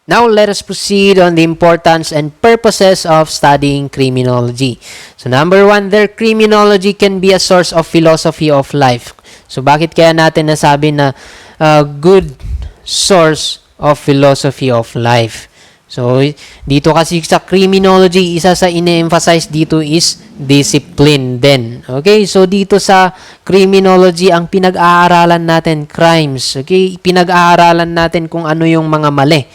Now, let us proceed on the importance and purposes of studying criminology. So, number one there, criminology can be a source of philosophy of life. So, bakit kaya natin nasabi na good source of philosophy of life? So, dito kasi sa criminology, isa sa ine-emphasize dito is discipline din. Okay? So, dito sa criminology, ang pinag-aaralan natin, crimes. Okay? Pinag-aaralan natin kung ano yung mga mali.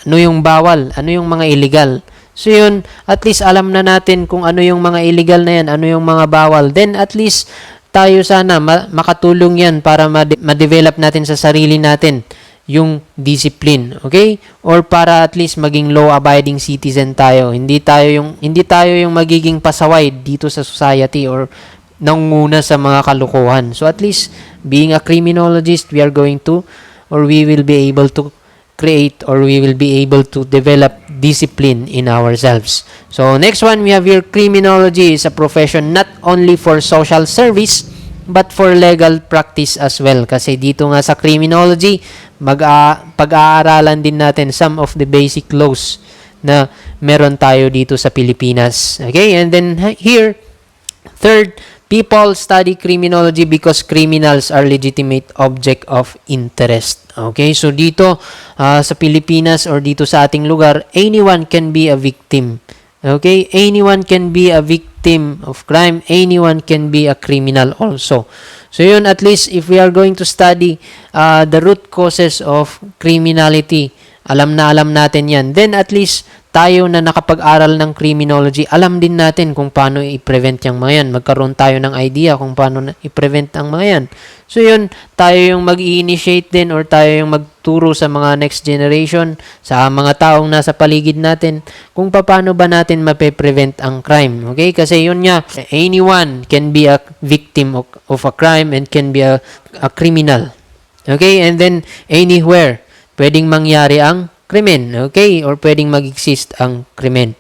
Ano yung bawal, ano yung mga illegal. So yun, at least alam na natin kung ano yung mga illegal na yan, ano yung mga bawal. Then at least tayo sana makatulong yan para ma-develop natin sa sarili natin yung discipline, okay? Or para at least maging law-abiding citizen tayo. Hindi tayo yung magiging pasaway dito sa society or nangunguna sa mga kalukuhan. So at least being a criminologist, we will be able to create or we will be able to develop discipline in ourselves. So next one, we have here criminology is a profession not only for social service but for legal practice as well. Kasi dito nga sa criminology, pag-aaralan din natin some of the basic laws na meron tayo dito sa Pilipinas. Okay, and then here, third, people study criminology because criminals are legitimate object of interest. Okay, so dito sa Pilipinas or dito sa ating lugar, anyone can be a victim. Okay, anyone can be a victim of crime. Anyone can be a criminal also. So yun, at least if we are going to study the root causes of criminality, alam natin yan. Then at least tayo na nakapag-aral ng criminology, alam din natin kung paano i-prevent yung mga yan. Magkaroon tayo ng idea kung paano i-prevent ang mga yan. So yun, tayo yung mag-i-initiate din or tayo yung magturo sa mga next generation, sa mga taong nasa paligid natin, kung paano ba natin mape-prevent ang crime. Okay? Kasi yun nga, anyone can be a victim of a crime and can be a criminal. Okay? And then, anywhere, pwedeng mangyari ang krimen, okay? Or pwedeng mag-exist ang krimen.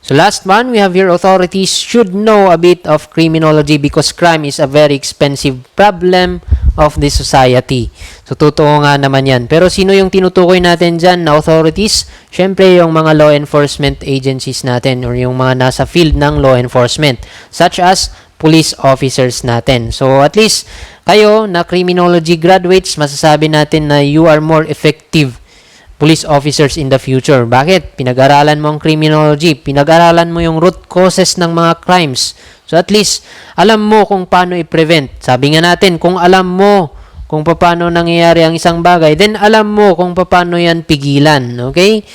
So last one, we have here authorities should know a bit of criminology because crime is a very expensive problem of the society. So totoo nga naman yan. Pero sino yung tinutukoy natin dyan na authorities? Siyempre yung mga law enforcement agencies natin or yung mga nasa field ng law enforcement such as police officers natin. So at least kayo na criminology graduates, masasabi natin na you are more effective police officers in the future. Bakit? Pinag-aralan mo ang criminology, pinag-aralan mo yung root causes ng mga crimes. So at least, alam mo kung paano i-prevent. Sabi nga natin, kung alam mo kung paano nangyayari ang isang bagay, then alam mo kung paano yan pigilan. Okay?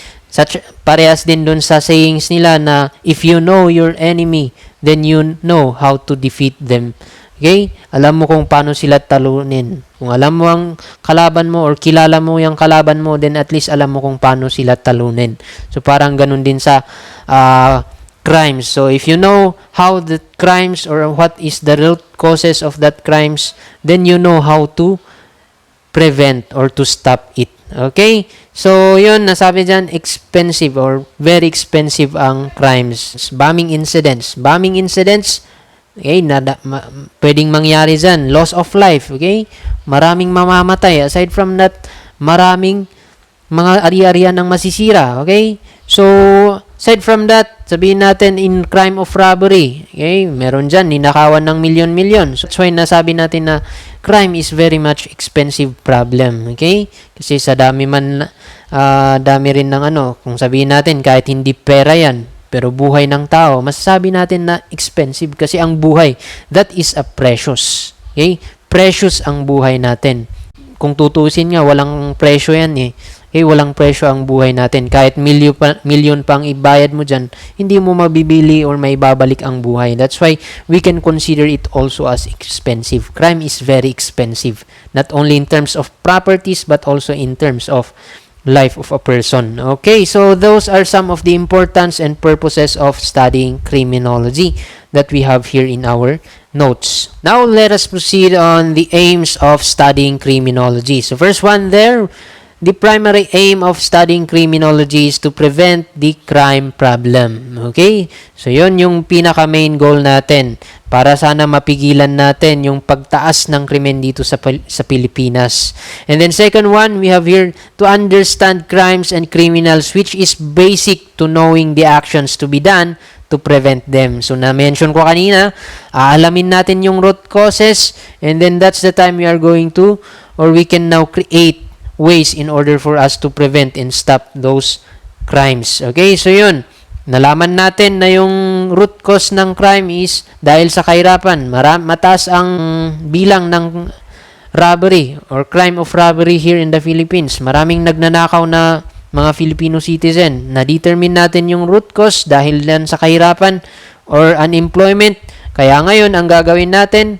Parehas din dun sa sayings nila na if you know your enemy, then you know how to defeat them. Okay? Alam mo kung paano sila talunin. Kung alam mo ang kalaban mo or kilala mo yung kalaban mo, then at least alam mo kung paano sila talunin. So, parang ganun din sa crimes. So, if you know how the crimes or what is the root causes of that crimes, then you know how to prevent or to stop it. Okay? So, yun, nasabi dyan, expensive or very expensive ang crimes. Bombing incidents, okay, pwedeng mangyari dyan. Loss of life, okay? Maraming mamamatay. Aside from that, maraming mga ari-arian ng masisira, okay? So, aside from that, sabihin natin in crime of robbery, okay? Meron dyan, ninakawan ng milyon-milyon. So, that's why nasabi natin na crime is very much expensive problem, okay? Kasi sa dami rin ng kung sabihin natin, kahit hindi pera yan, pero buhay ng tao, masasabi natin na expensive kasi ang buhay, that is a precious. Okay? Precious ang buhay natin. Kung tutusin nga, walang presyo yan eh. Okay? Walang presyo ang buhay natin. Kahit milyon pang ibayad mo dyan, hindi mo mabibili or may babalik ang buhay. That's why we can consider it also as expensive. Crime is very expensive. Not only in terms of properties, but also in terms of life of a person. Okay, so those are some of the importance and purposes of studying criminology that we have here in our notes. Now, let us proceed on the aims of studying criminology. So, first one there, the primary aim of studying criminology is to prevent the crime problem. Okay? So, yun yung pinaka-main goal natin. para sana mapigilan natin yung pagtaas ng krimen dito sa Pilipinas. And then second one, we have here to understand crimes and criminals, which is basic to knowing the actions to be done to prevent them. So, na-mention ko kanina, aalamin natin yung root causes, and then that's the time we are going to, or we can now create ways in order for us to prevent and stop those crimes. Okay, so yun. Nalaman natin na yung root cause ng crime is dahil sa kahirapan. Mataas ang bilang ng robbery or crime of robbery here in the Philippines. Maraming nagnanakaw na mga Filipino citizen. Na-determine natin yung root cause dahil yan sa kahirapan or unemployment. Kaya ngayon, ang gagawin natin,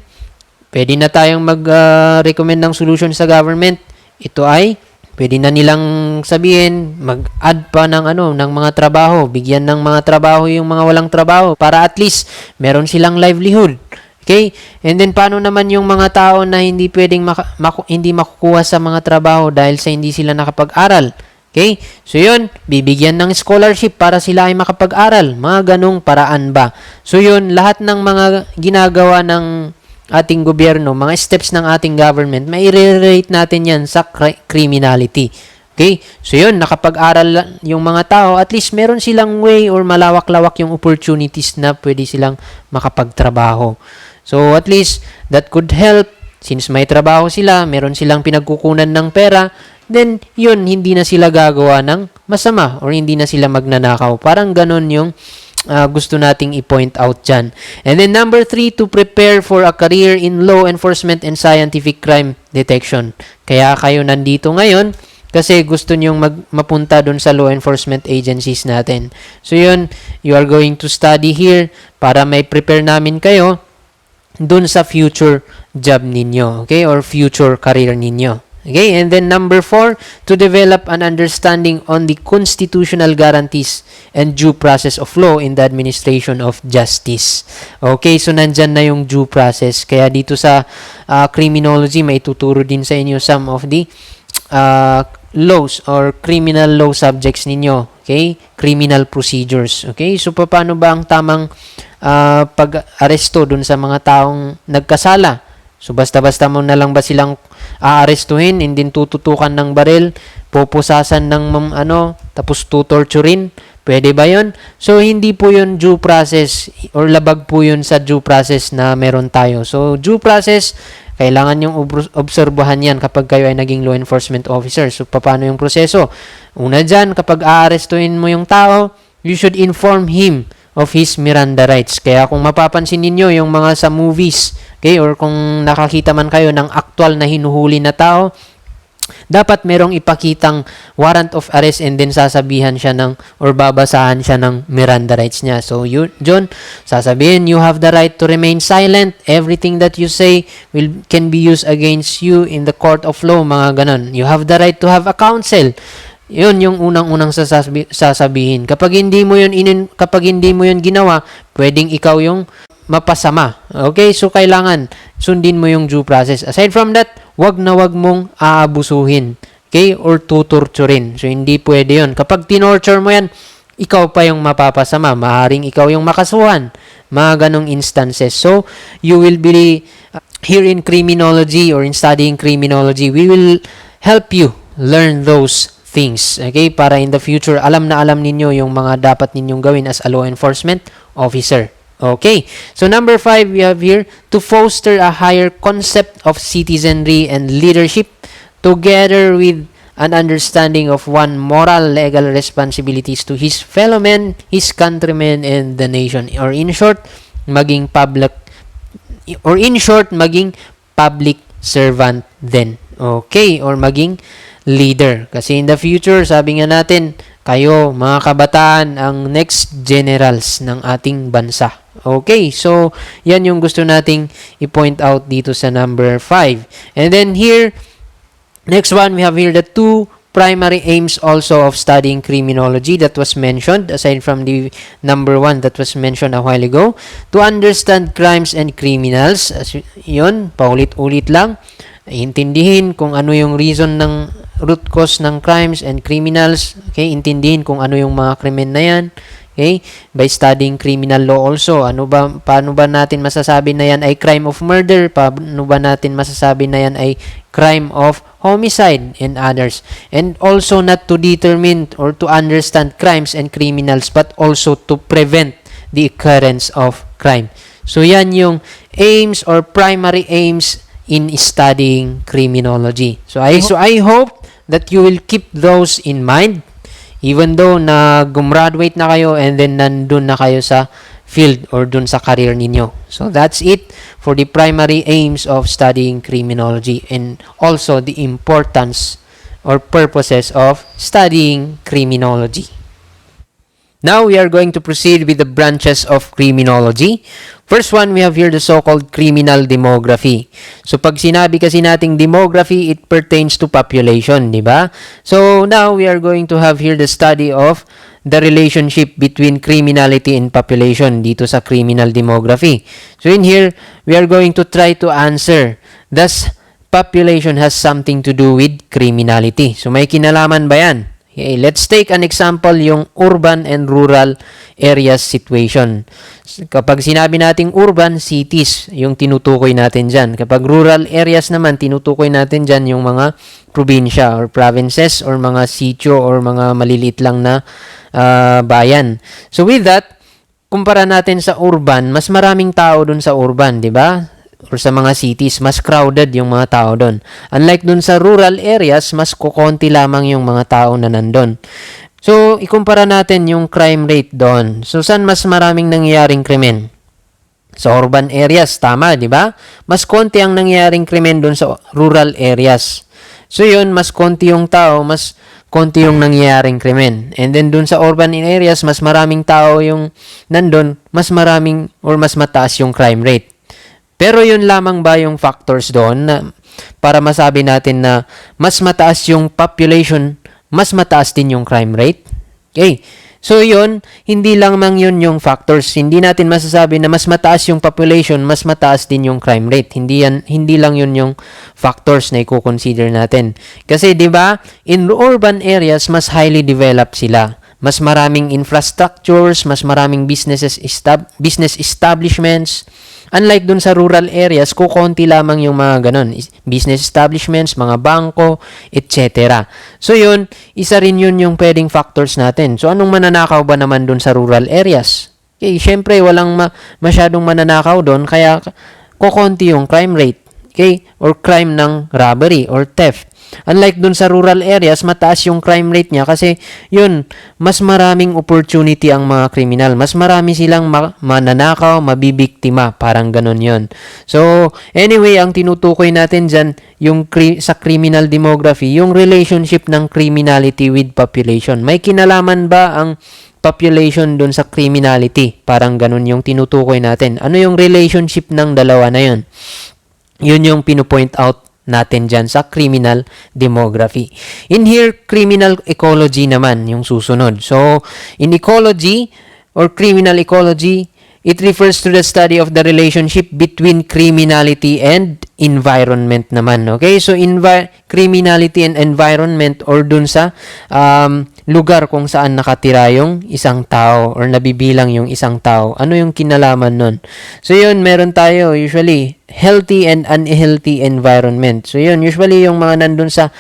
pwede na tayong mag-recommend ng solution sa government. Ito ay pwede na nilang sabihin, mag-add pa ng mga trabaho, bigyan ng mga trabaho yung mga walang trabaho para at least meron silang livelihood. Okay? And then paano naman yung mga tao na hindi pwedeng hindi makukuha sa mga trabaho dahil sa hindi sila nakapag-aral? Okay? So yun, bibigyan ng scholarship para sila ay makapag-aral. Mga ganong paraan ba? So yun, lahat ng mga ginagawa ng ating gobyerno, mga steps ng ating government, mai-relate natin yan sa criminality. Okay? So yun, nakapag-aral yung mga tao, at least meron silang way or malawak-lawak yung opportunities na pwede silang makapagtrabaho. So at least, that could help. Since may trabaho sila, meron silang pinagkukunan ng pera, then yun, hindi na sila gagawa ng masama or hindi na sila magnanakaw. Parang ganon yung gusto nating i-point out dyan. And then number 3, to prepare for a career in law enforcement and scientific crime detection. Kaya kayo nandito ngayon kasi gusto nyong mapunta dun sa law enforcement agencies natin. So yun, you are going to study here para may prepare namin kayo dun sa future job ninyo, okay, or future career ninyo. Okay, and then number 4, to develop an understanding on the constitutional guarantees and due process of law in the administration of justice. Okay, so nandyan na yung due process. Kaya dito sa criminology, may tuturo din sa inyo some of the laws or criminal law subjects ninyo. Okay, criminal procedures. Okay, so paano ba ang tamang pag-aresto dun sa mga taong nagkasala? So, basta-basta mo na lang ba silang aarestuhin, and then tututukan ng baril, pupusasan ng tapos tutorturin? Pwede ba yun? So, hindi po yun due process or labag po yun sa due process na meron tayo. So, due process, kailangan yung obserbahan yan kapag kayo ay naging law enforcement officer. So, paano yung proseso? Una dyan, kapag aarestuhin mo yung tao, you should inform him of his Miranda rights. Kaya kung mapapansin ninyo yung mga sa movies, okay, or kung nakakita man kayo ng actual na hinuhuli na tao, dapat merong ipakitang warrant of arrest and then sasabihan siya or babasahan siya ng Miranda rights niya. So, John, sasabihin, you have the right to remain silent. Everything that you say can be used against you in the court of law, mga ganon. You have the right to have a counsel. Yun yung unang-unang sasabihin. Kapag hindi mo yun ginawa, pwedeng ikaw yung mapasama. Okay? So, kailangan sundin mo yung due process. Aside from that, wag na wag mong aabusuhin. Okay? Or tutorturin. So, hindi pwede yun. Kapag tinorture mo yan, ikaw pa yung mapapasama. Maaaring ikaw yung makasuhan. Mga ganong instances. So, you will be here in criminology or in studying criminology, we will help you learn those things. Okay? Para in the future, alam na alam ninyo yung mga dapat ninyong gawin as a law enforcement officer. Okay. So, number 5, we have here to foster a higher concept of citizenry and leadership together with an understanding of one moral legal responsibilities to his fellow men, his countrymen, and the nation. Or in short, maging public servant din. Okay. Or maging leader. Kasi in the future, sabi nga natin, kayo, mga kabataan, ang next generals ng ating bansa. Okay, so, yan yung gusto nating i-point out dito sa number 5. And then here, next one, we have here the 2 primary aims also of studying criminology that was mentioned, aside from the number 1 that was mentioned a while ago. To understand crimes and criminals, yun, paulit-ulit lang, intindihin kung ano yung reason ng root cause ng crimes and criminals. Okay, intindihin kung ano yung mga krimen na yan. Okay? By studying criminal law also. Paano ba natin masasabi na yan ay crime of murder? Paano ba natin masasabi na yan ay crime of homicide and others? And also not to determine or to understand crimes and criminals, but also to prevent the occurrence of crime. So yan yung aims or primary aims in studying criminology. So I hope that you will keep those in mind even though na gumraduate na kayo and then nandun na kayo sa field or dun sa career ninyo. So that's it for the primary aims of studying criminology and also the importance or purposes of studying criminology. Now we are going to proceed with the branches of criminology. First one, we have here the so-called criminal demography. So pag sinabi kasi nating demography, it pertains to population, di ba? So now we are going to have here the study of the relationship between criminality and population dito sa criminal demography. So in here, we are going to try to answer, does population has something to do with criminality? So may kinalaman ba yan? Okay, let's take an example, yung urban and rural areas situation. Kapag sinabi nating urban, cities, yung tinutukoy natin dyan. Kapag rural areas naman, tinutukoy natin dyan yung mga probinsya or provinces or mga sitio or mga maliliit lang na bayan. So with that, kumpara natin sa urban, mas maraming tao dun sa urban, di ba? Or sa mga cities, mas crowded yung mga tao doon. Unlike dun sa rural areas, mas kukonti lamang yung mga tao na nandun. So, ikumpara natin yung crime rate doon. So, saan mas maraming nangyayaring krimen? Sa urban areas, tama, di ba? Mas konti ang nangyayaring krimen doon sa rural areas. So, yun, mas konti yung tao, mas konti yung nangyayaring krimen. And then, doon sa urban areas, mas maraming tao yung nandun, mas maraming or mas mataas yung crime rate. Pero yun lamang ba yung factors doon na para masabi natin na mas mataas yung population, mas mataas din yung crime rate? Okay. So yun, hindi lamang yun yung factors. Hindi natin masasabi na mas mataas yung population, mas mataas din yung crime rate. Hindi lang yun yung factors na i-consider natin. Kasi 'di ba, in urban areas mas highly developed sila. Mas maraming infrastructures, mas maraming business establishments. Unlike dun sa rural areas, kukonti lamang yung mga ganon. Business establishments, mga bangko, etc. So yun, isa rin yun yung pwedeng factors natin. So anong mananakaw ba naman dun sa rural areas? Okay, syempre walang masyadong mananakaw dun, kaya kukonti yung crime rate. Okay? Or crime ng robbery or theft. Unlike dun sa rural areas, mataas yung crime rate niya kasi yun, mas maraming opportunity ang mga kriminal. Mas marami silang mananakaw, mabibiktima. Parang ganun yun. So, anyway, ang tinutukoy natin dyan, yung sa criminal demography, yung relationship ng criminality with population. May kinalaman ba ang population dun sa criminality? Parang ganun yung tinutukoy natin. Ano yung relationship ng dalawa na yun? Yun yung pinupoint out natin dyan sa criminal demography. In here, criminal ecology naman yung susunod. So, in ecology or criminal ecology, it refers to the study of the relationship between criminality and environment naman. Okay? So, criminality and environment or dun sa lugar kung saan nakatira yung isang tao or nabibilang yung isang tao. Ano yung kinalaman nun? So, yun, meron tayo usually healthy and unhealthy environment. So, yun, usually yung mga nandun sa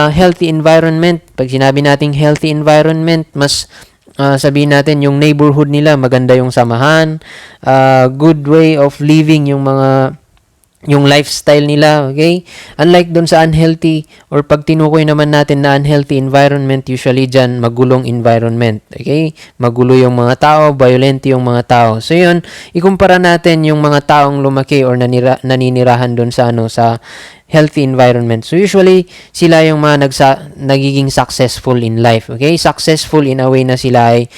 healthy environment, pag sinabi nating healthy environment, mas sabihin natin yung neighborhood nila, maganda yung samahan, good way of living yung lifestyle nila, okay? Unlike dun sa unhealthy or pag tinukoy naman natin na unhealthy environment, usually dyan, magulong environment, okay? Magulo yung mga tao, violent yung mga tao. So yun, ikumpara natin yung mga taong lumaki or naninirahan dun sa sa healthy environment. So usually, sila yung mga nagiging successful in life, okay? Successful in a way na sila ay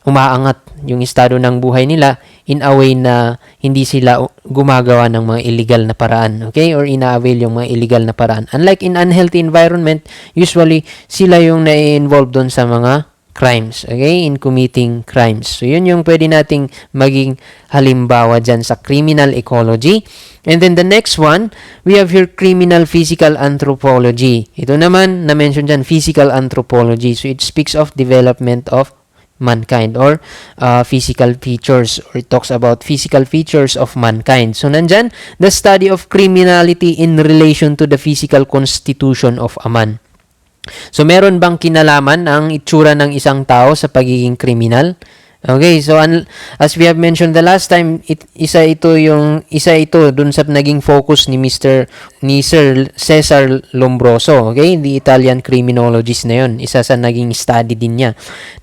umaangat yung estado ng buhay nila in a way na hindi sila gumagawa ng mga illegal na paraan, okay? Or ina-avail yung mga illegal na paraan. Unlike in unhealthy environment, usually sila yung na-involve doon sa mga crimes, okay? In committing crimes. So, yun yung pwede nating maging halimbawa dyan sa criminal ecology. And then the next one, we have here criminal physical anthropology. Ito naman, na-mention dyan, physical anthropology. So, it speaks of development of mankind, or physical features, or it talks about physical features of mankind. So nandyan, the study of criminality in relation to the physical constitution of a man. So meron bang kinalaman ang itsura ng isang tao sa pagiging kriminal? Okay, so as we have mentioned the last time, isa ito dun sa naging focus ni Sir Cesar Lombroso, okay? The Italian criminologist na yon. Isa sa naging study din niya.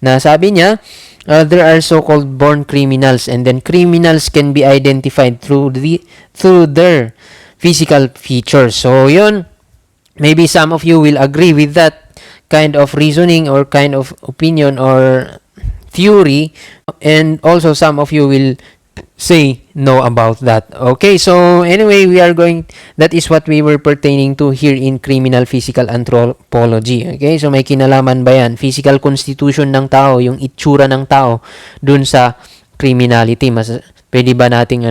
Na sabi niya, there are so-called born criminals, and then criminals can be identified through their physical features. So yun, maybe some of you will agree with that kind of reasoning or kind of opinion or theory, and also some of you will say no about that. Okay, so anyway, that is what we were pertaining to here in criminal physical anthropology. Okay, so may kinalaman ba yan? Physical constitution ng tao, yung itsura ng tao dun sa criminality. Pwede ba nating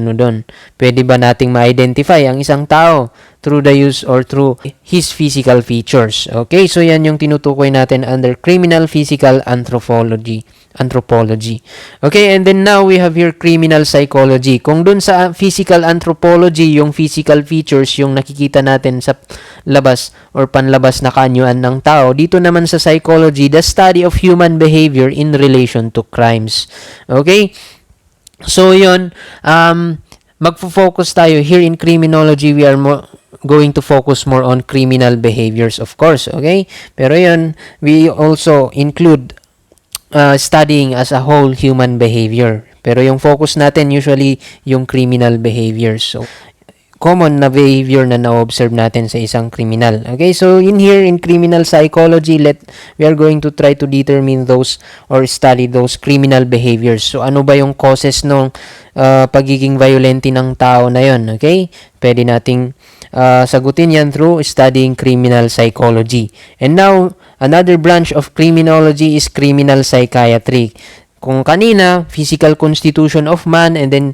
Pwede ba nating ma-identify ang isang tao through the use or through his physical features? Okay, so yan yung tinutukoy natin under criminal physical anthropology. Okay, and then now we have here criminal psychology. Kung dun sa physical anthropology, yung physical features, yung nakikita natin sa labas or panlabas na kaanyuan ng tao, dito naman sa psychology, the study of human behavior in relation to crimes. Okay? So yun, magfo-focus tayo here in criminology. We are going to focus more on criminal behaviors, of course, okay? Pero yun, we also include studying as a whole human behavior. Pero yung focus natin usually yung criminal behaviors. So common na behavior na na-observe natin sa isang criminal. Okay, so in here in criminal psychology, we are going to try to determine those or study those criminal behaviors. So ano ba yung causes ng pagiging violente ng tao na yon? Okay, pwede nating sagutin yan through studying criminal psychology. And now, another branch of criminology is criminal psychiatry. Kung kanina, physical constitution of man, and then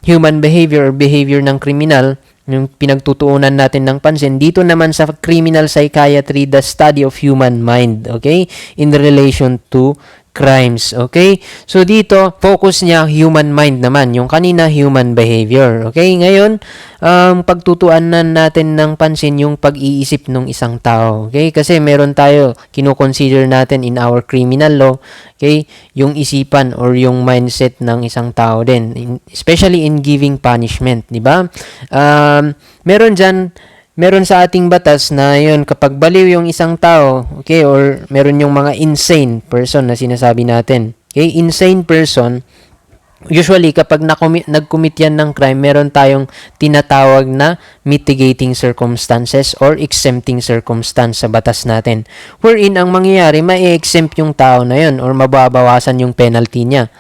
human behavior or behavior ng criminal, yung pinagtutuunan natin ng pansin, dito naman sa criminal psychiatry, the study of human mind, okay, in relation to crimes, okay? So dito, focus niya human mind naman, yung kanina human behavior, okay? Ngayon, pagtutuunan natin ng pansin yung pag-iisip ng isang tao, okay? Kasi meron tayo, kino-consider natin in our criminal law, okay? Yung isipan or yung mindset ng isang tao din, especially in giving punishment, di ba? Meron sa ating batas na yun, kapag baliw yung isang tao, okay, or meron yung mga insane person na sinasabi natin. Okay, insane person, usually kapag nag-commit yan ng crime, meron tayong tinatawag na mitigating circumstances or exempting circumstance sa batas natin. Wherein ang mangyayari, ma-exempt yung tao na yun or mababawasan yung penalty niya.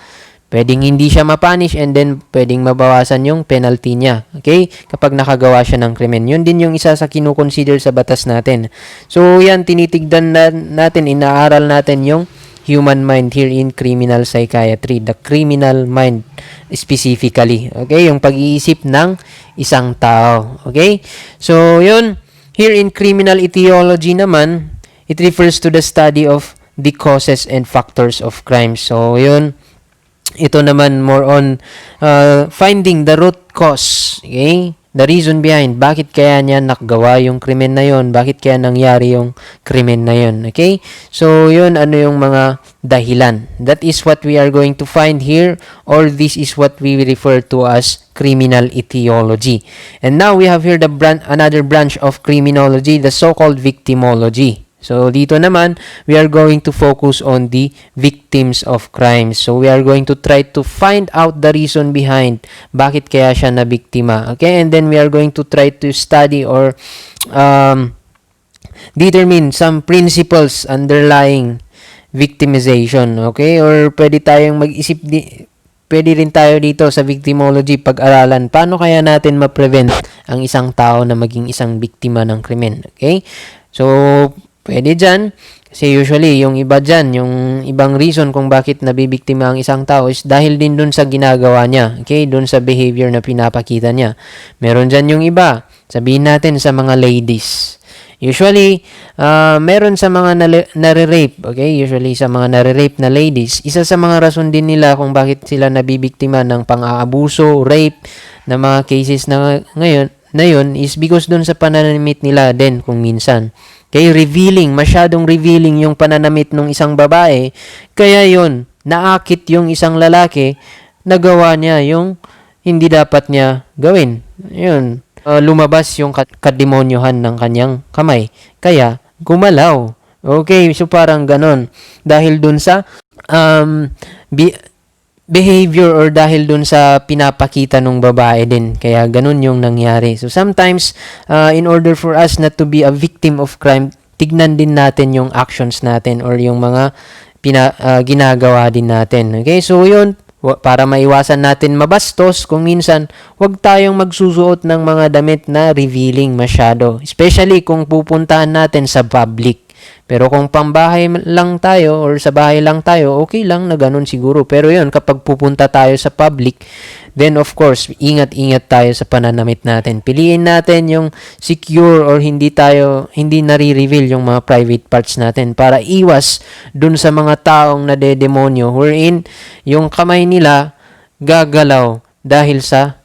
Pwedeng hindi siya mapunish and then pwedeng mabawasan yung penalty niya. Okay? Kapag nakagawa siya ng krimen. Yun din yung isa sa kinukonsider sa batas natin. So, yan, tinitigdan natin, inaaral natin yung human mind here in criminal psychiatry. The criminal mind specifically. Okay? Yung pag-iisip ng isang tao. Okay? So, yun. Here in criminal etiology naman, it refers to the study of the causes and factors of crime. So, yun. Ito naman more on finding the root cause, okay? The reason behind, bakit kaya niya nakagawa yung krimen na yon, bakit kaya nangyari yung krimen na yon, okay? So, yun, ano yung mga dahilan. That is what we are going to find here, or this is what we refer to as criminal etiology. And now, we have here another branch of criminology, the so-called victimology. So, dito naman, we are going to focus on the victims of crimes. So, we are going to try to find out the reason behind bakit kaya siya na biktima. Okay? And then, we are going to try to study or determine some principles underlying victimization. Okay? Or pwede tayong mag-isip pwede rin tayo dito sa victimology pag-aralan paano kaya natin ma-prevent ang isang tao na maging isang biktima ng krimen. Okay? So, pwede dyan. Kasi usually, yung iba dyan, yung ibang reason kung bakit nabibiktima ang isang tao is dahil din dun sa ginagawa niya. Okay? Dun sa behavior na pinapakita niya. Meron dyan yung iba. Sabihin natin sa mga ladies. Usually, meron sa mga nare-rape, okay? Usually sa mga nare-rape na ladies, isa sa mga rason din nila kung bakit sila nabibiktima ng pang-aabuso, rape, na mga cases na yun is because dun sa pananamit nila din kung minsan. Okay, masyadong revealing yung pananamit ng isang babae, kaya yun, naakit yung isang lalaki, nagawa niya yung hindi dapat niya gawin. Yun, lumabas yung kademonyohan ng kanyang kamay. Kaya, gumalaw. Okay, so parang ganon. Dahil dun sa um, behavior or dahil dun sa pinapakita ng babae din. Kaya ganun yung nangyari. So sometimes, in order for us not to be a victim of crime, tignan din natin yung actions natin or yung mga ginagawa din natin. Okay, so yun, para maiwasan natin mabastos, kung minsan, huwag tayong magsusuot ng mga damit na revealing masyado. Especially kung pupuntahan natin sa public. Pero kung pambahay lang tayo or sa bahay lang tayo, okay lang na ganun siguro. Pero yun, kapag pupunta tayo sa public, then of course, ingat-ingat tayo sa pananamit natin. Piliin natin yung secure or hindi nare-reveal yung mga private parts natin para iwas dun sa mga taong nadedemonyo wherein yung kamay nila gagalaw dahil sa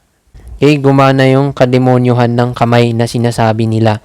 gumana yung kademonyohan ng kamay na sinasabi nila.